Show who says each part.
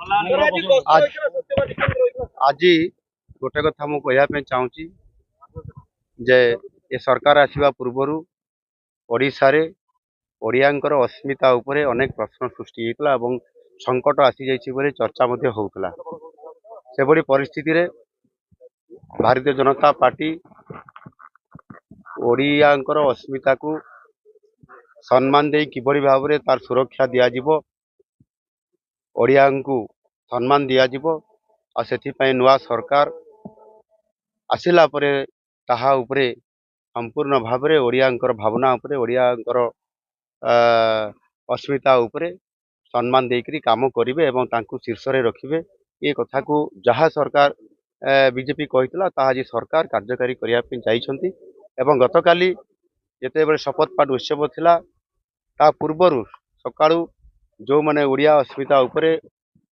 Speaker 1: आज आज गोटे कथा मु कहवाई चाहूँगी जे ए सरकार आसवा पूर्वर ओडिशा रे ओडियांकर अस्मिता उपरे अनेक प्रश्न सृष्टि होता और संकट आसी जाइए चर्चा होता से भली परिस्थिति रे भारतीय जनता पार्टी ओडियांकर अस्मिता को सम्मान दे किभली भाव में तार सुरक्षा दिज्व ओडिया को सम्मान दिज्व आ से नुआ सरकार आसिला परे ताहा उपरे संपूर्ण भाव में ओडियांकर भावना उपरे ओडियांकर अस्मिता उपरे सम्मान देकरी काम करेंगे एवं तांकु शीर्ष रे रखिबे ये कथा को जहाँ सरकार बीजेपी कही आज सरकार कार्यकारी करने एवं गतकाली जिते शपथ पाठ उत्सव थिला ता पूर्वर सकाळू जो माने ओडिया अस्मिता उपरे